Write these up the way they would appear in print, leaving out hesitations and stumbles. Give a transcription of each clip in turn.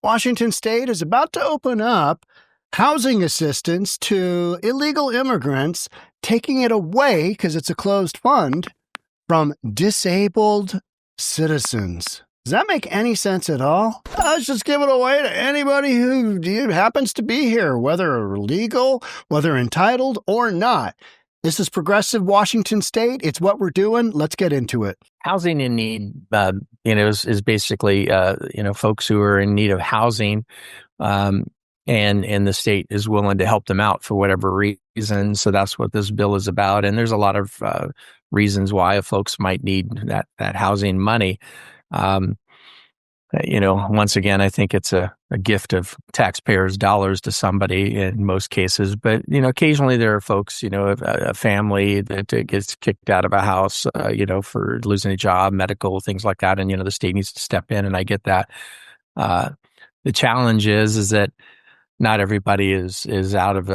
Washington State is about to open up housing assistance to illegal immigrants, taking it away, because it's a closed fund, from disabled citizens. Does that make any sense at all? Let's just give it away to anybody who happens to be here, whether legal, whether entitled or not. This is progressive Washington State. It's what we're doing. Let's get into it. Housing in need, is basically, folks who are in need of housing, and the state is willing to help them out for whatever reason. So that's what this bill is about. And there's a lot of reasons why folks might need that housing money. Once again, I think it's a gift of taxpayers' dollars to somebody in most cases. But, occasionally there are folks, a family that gets kicked out of a house, for losing a job, medical, things like that. And, the state needs to step in. And I get that. The challenge is that not everybody is out of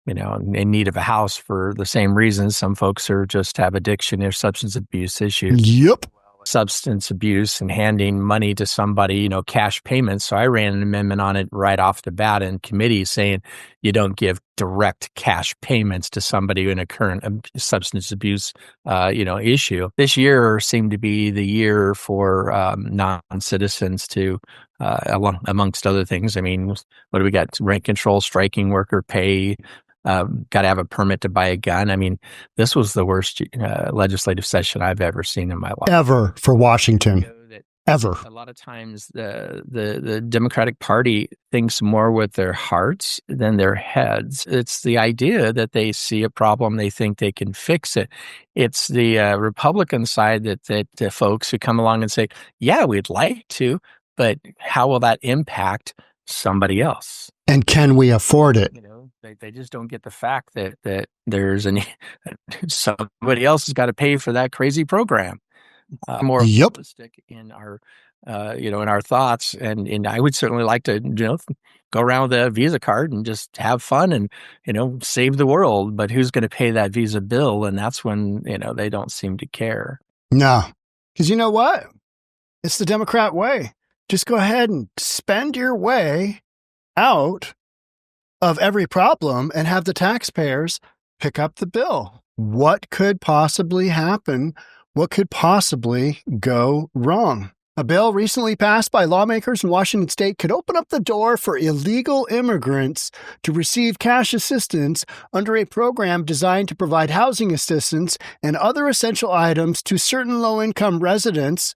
in need of a house for the same reasons. Some folks just have addiction or substance abuse issues. Yep. Substance abuse and handing money to somebody, cash payments. So I ran an amendment on it right off the bat in committee saying you don't give direct cash payments to somebody in a current substance abuse, issue. This year seemed to be the year for non-citizens to, amongst other things. I mean, what do we got? Rent control, striking worker pay, got to have a permit to buy a gun. I mean, this was the worst legislative session I've ever seen in my life. Ever for Washington. Ever. A lot of times the Democratic Party thinks more with their hearts than their heads. It's the idea that they see a problem, they think they can fix it. It's the Republican side that the folks who come along and say, yeah, we'd like to, but how will that impact somebody else? And can we afford it? They just don't get the fact that there's somebody else has got to pay for that crazy program. More realistic in our, in our thoughts, and I would certainly like to, go around with a Visa card and just have fun and save the world. But who's going to pay that Visa bill? And that's when they don't seem to care. No, because you know what? It's the Democrat way. Just go ahead and spend your way out of every problem and have the taxpayers pick up the bill. What could possibly happen? What could possibly go wrong? A bill recently passed by lawmakers in Washington State could open up the door for illegal immigrants to receive cash assistance under a program designed to provide housing assistance and other essential items to certain low-income residents,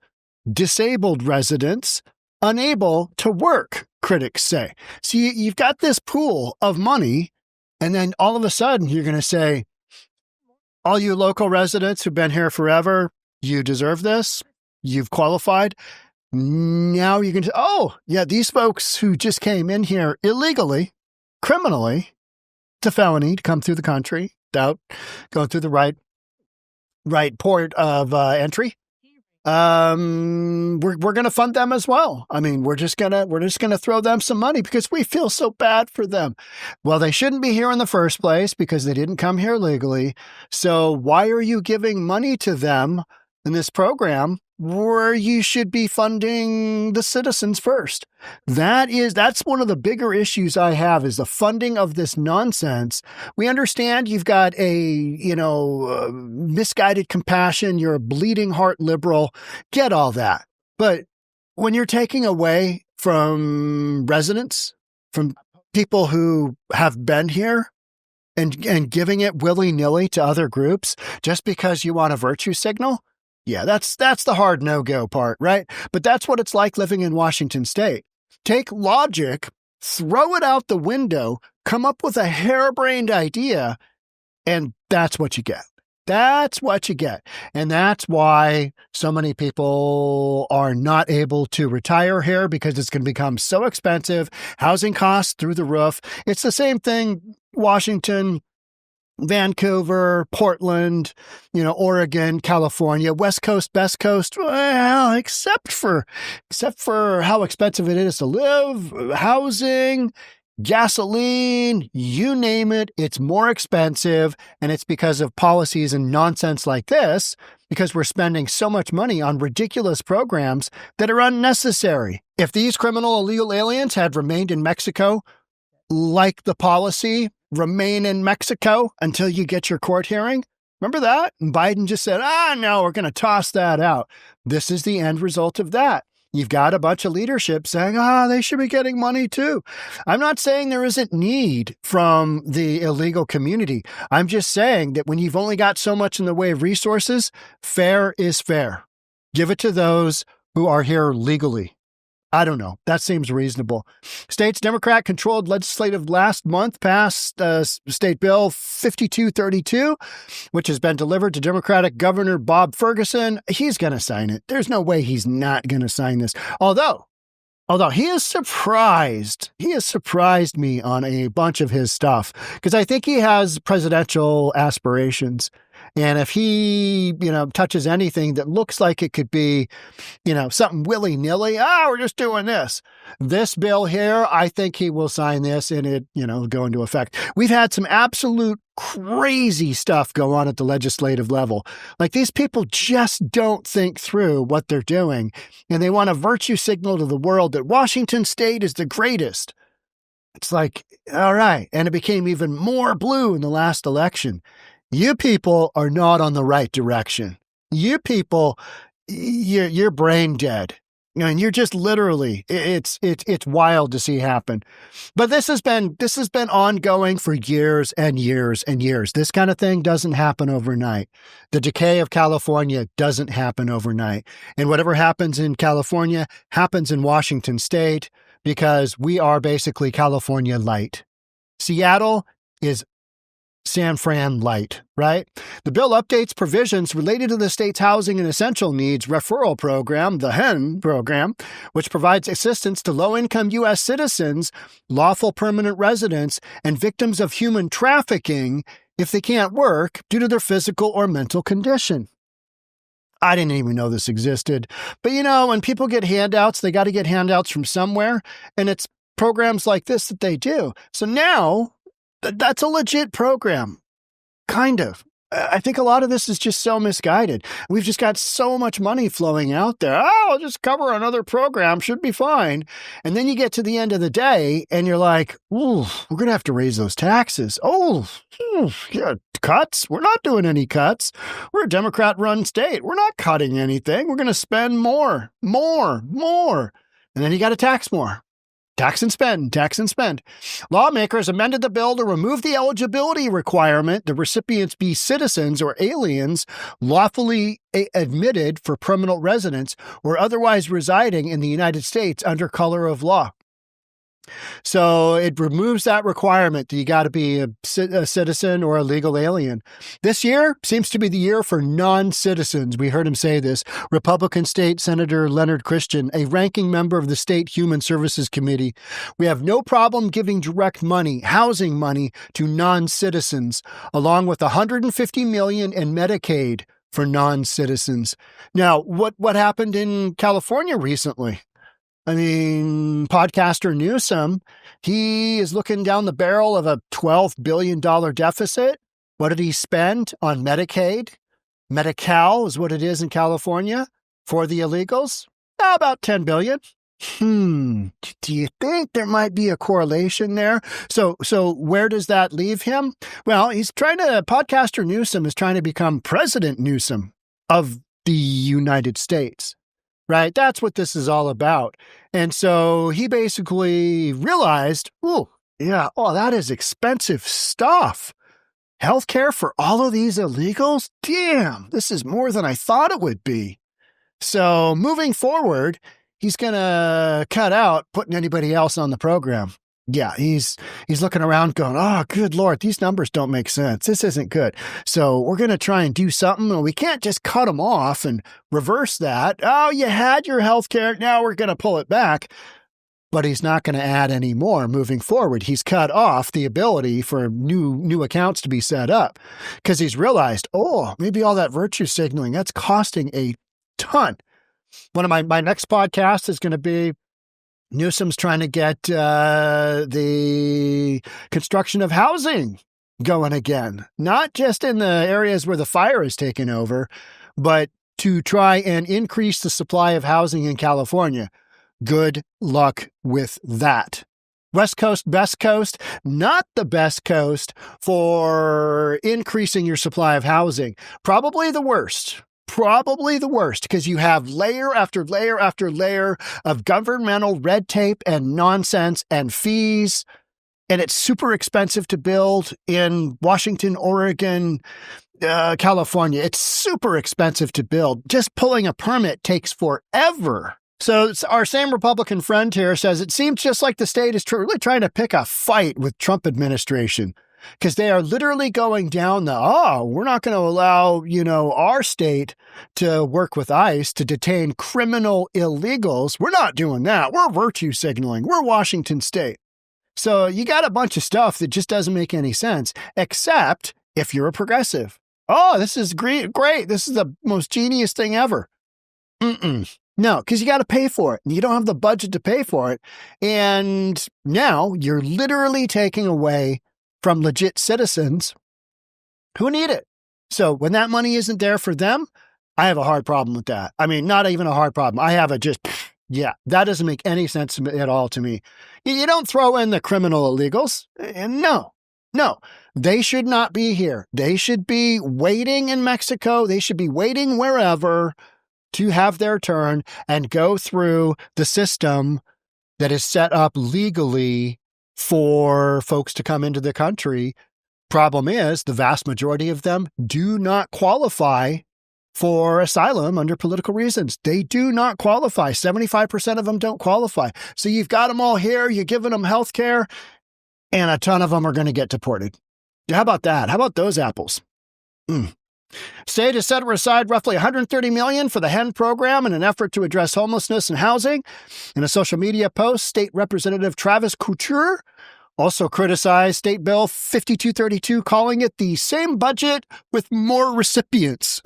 disabled residents, unable to work, critics say. See, you've got this pool of money, and then all of a sudden you're going to say, all you local residents who've been here forever, you deserve this. You've qualified. Now you can say, oh, yeah, these folks who just came in here illegally, criminally, it's a felony to come through the country without going through the right port of entry. We're going to fund them as well. I mean, we're just going to throw them some money because we feel so bad for them. Well, they shouldn't be here in the first place because they didn't come here legally. So why are you giving money to them in this program where you should be funding the citizens first? That's one of the bigger issues I have is the funding of this nonsense. We understand you've got a, misguided compassion. You're a bleeding heart liberal. Get all that. But when you're taking away from residents, from people who have been here and giving it willy-nilly to other groups just because you want a virtue signal, yeah, that's the hard no-go part, right? But that's what it's like living in Washington State. Take logic, throw it out the window, come up with a harebrained idea, and that's what you get. That's what you get. And that's why so many people are not able to retire here because it's going to become so expensive. Housing costs through the roof. It's the same thing, Washington, Vancouver, Portland, Oregon, California, West Coast, Best Coast, well, except for how expensive it is to live, housing, gasoline, you name it, it's more expensive. And it's because of policies and nonsense like this, because we're spending so much money on ridiculous programs that are unnecessary. If these criminal illegal aliens had remained in Mexico, like the policy, remain in Mexico until you get your court hearing. Remember that? And Biden just said, no, we're going to toss that out. This is the end result of that. You've got a bunch of leadership saying, they should be getting money too. I'm not saying there isn't need from the illegal community. I'm just saying that when you've only got so much in the way of resources, fair is fair. Give it to those who are here legally. I don't know. That seems reasonable. States Democrat-controlled legislative last month passed State Bill 5232, which has been delivered to Democratic Governor Bob Ferguson. He's going to sign it. There's no way he's not going to sign this. Although he has surprised me on a bunch of his stuff, because I think he has presidential aspirations. And if he, touches anything that looks like it could be, something willy-nilly, we're just doing this. This bill here, I think he will sign this and it, go into effect. We've had some absolute crazy stuff go on at the legislative level. Like, these people just don't think through what they're doing, and they want to virtue signal to the world that Washington State is the greatest. It's like, all right. And it became even more blue in the last election. You people are not on the right direction. You people, you're brain dead. And you're just literally, it's wild to see happen. But this has been ongoing for years and years and years. This kind of thing doesn't happen overnight. The decay of California doesn't happen overnight. And whatever happens in California happens in Washington State, because we are basically California light. Seattle is San Fran light, right? The bill updates provisions related to the state's Housing and Essential Needs Referral Program, the HEN program, which provides assistance to low-income U.S. citizens, lawful permanent residents, and victims of human trafficking if they can't work due to their physical or mental condition. I didn't even know this existed. But when people get handouts, they got to get handouts from somewhere, and it's programs like this that they do. So now, that's a legit program. Kind of. I think a lot of this is just so misguided. We've just got so much money flowing out there. I'll just cover another program, should be fine. And then you get to the end of the day and you're like, we're going to have to raise those taxes. Cuts? We're not doing any cuts. We're a Democrat-run state. We're not cutting anything. We're going to spend more. And then you got to tax more. Tax and spend. Lawmakers amended the bill to remove the eligibility requirement that recipients be citizens or aliens lawfully admitted for permanent residence or otherwise residing in the United States under color of law. So it removes that requirement that you got to be a citizen or a legal alien. This year seems to be the year for non-citizens. We heard him say this. Republican State Senator Leonard Christian, a ranking member of the State Human Services Committee. We have no problem giving direct money, housing money, to non-citizens, along with $150 million in Medicaid for non-citizens. Now, what happened in California recently? I mean, podcaster Newsom, he is looking down the barrel of a $12 billion deficit. What did he spend on Medicaid? Medi-Cal is what it is in California for the illegals. About $10 billion. Do you think there might be a correlation there? So where does that leave him? Well, podcaster Newsom is trying to become President Newsom of the United States. Right? That's what this is all about. And so he basically realized, that is expensive stuff. Healthcare for all of these illegals? Damn, this is more than I thought it would be. So moving forward, he's going to cut out putting anybody else on the program. Yeah, he's looking around going, good Lord, these numbers don't make sense. This isn't good. So we're going to try and do something. And we can't just cut them off and reverse that. You had your health care. Now we're going to pull it back. But he's not going to add any more moving forward. He's cut off the ability for new accounts to be set up because he's realized, maybe all that virtue signaling, that's costing a ton. One of my next podcasts is going to be Newsom's trying to get the construction of housing going again, not just in the areas where the fire has taken over, but to try and increase the supply of housing in California. Good luck with that. West Coast, best coast, not the best coast for increasing your supply of housing. Probably the worst. Probably the worst, because you have layer after layer after layer of governmental red tape and nonsense and fees. And it's super expensive to build in Washington, Oregon, California. It's super expensive to build. Just pulling a permit takes forever. So our same Republican friend here says it seems just like the state is really trying to pick a fight with Trump administration, because they are literally going down we're not going to allow, our state to work with ICE to detain criminal illegals. We're not doing that. We're virtue signaling. We're Washington State. So you got a bunch of stuff that just doesn't make any sense, except if you're a progressive. Oh, this is great. This is the most genius thing ever. No, because you got to pay for it. And you don't have the budget to pay for it. And now you're literally taking away from legit citizens who need it. So when that money isn't there for them, I have a hard problem with that. I mean, not even a hard problem. I have that doesn't make any sense at all to me. You don't throw in the criminal illegals. No, they should not be here. They should be waiting in Mexico. They should be waiting wherever to have their turn and go through the system that is set up legally for folks to come into the country. Problem is, the vast majority of them do not qualify for asylum under political reasons. They do not qualify. 75% of them don't qualify. So you've got them all here, you're giving them health care, and a ton of them are going to get deported. How about that? How about those apples? State has set aside roughly $130 million for the HEN program in an effort to address homelessness and housing. In a social media post, State Representative Travis Couture also criticized State Bill 5232, calling it the same budget with more recipients.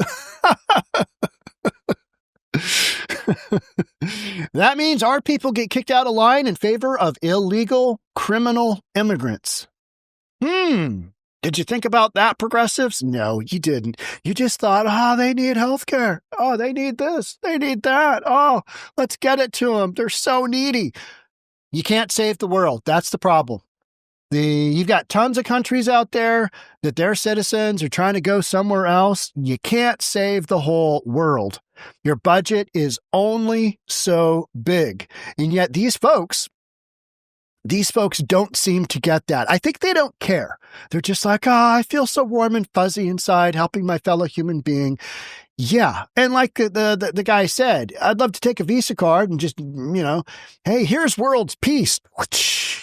That means our people get kicked out of line in favor of illegal criminal immigrants. Did you think about that, progressives? No, you didn't. You just thought, they need health care. Oh, they need this. They need that. Oh, let's get it to them. They're so needy. You can't save the world. That's the problem. You've got tons of countries out there that their citizens are trying to go somewhere else. You can't save the whole world. Your budget is only so big. And yet these folks don't seem to get that. I think they don't care. They're just like, I feel so warm and fuzzy inside helping my fellow human being. Yeah. And like the guy said, I'd love to take a Visa card and just, hey, here's world's peace.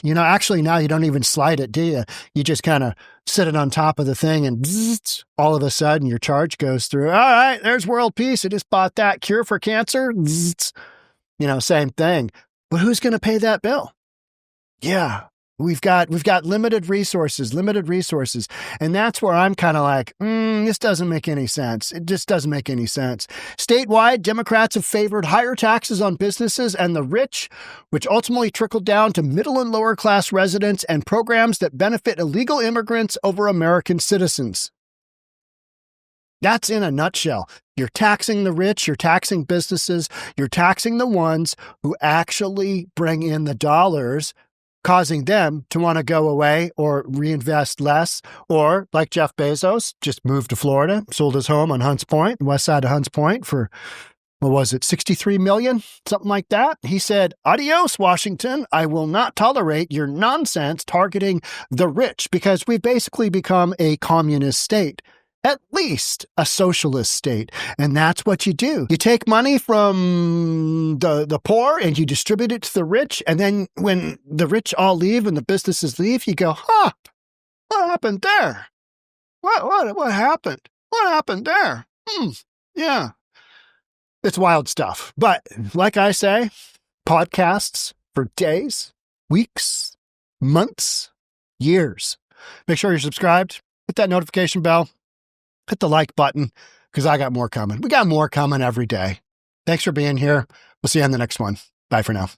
Actually now you don't even slide it, do you? You just kind of sit it on top of the thing and bzzz, all of a sudden your charge goes through. All right, there's world peace. I just bought that cure for cancer. Bzzz. Same thing. But who's going to pay that bill? Yeah, we've got limited resources. And that's where I'm kind of like, this doesn't make any sense. It just doesn't make any sense. Statewide, Democrats have favored higher taxes on businesses and the rich, which ultimately trickled down to middle and lower class residents and programs that benefit illegal immigrants over American citizens. That's in a nutshell. You're taxing the rich, you're taxing businesses, you're taxing the ones who actually bring in the dollars, causing them to want to go away or reinvest less, or like Jeff Bezos, just moved to Florida, sold his home on Hunts Point, west side of Hunts Point for, $63 million? Something like that. He said, adios, Washington. I will not tolerate your nonsense targeting the rich, because we've basically become a communist state. At least a socialist state. And that's what you do. You take money from the poor and you distribute it to the rich. And then when the rich all leave and the businesses leave, you go, what happened there? What happened? What happened there? Yeah. It's wild stuff. But like I say, podcasts for days, weeks, months, years. Make sure you're subscribed. Hit that notification bell. Hit the like button, because I got more coming. We got more coming every day. Thanks for being here. We'll see you on the next one. Bye for now.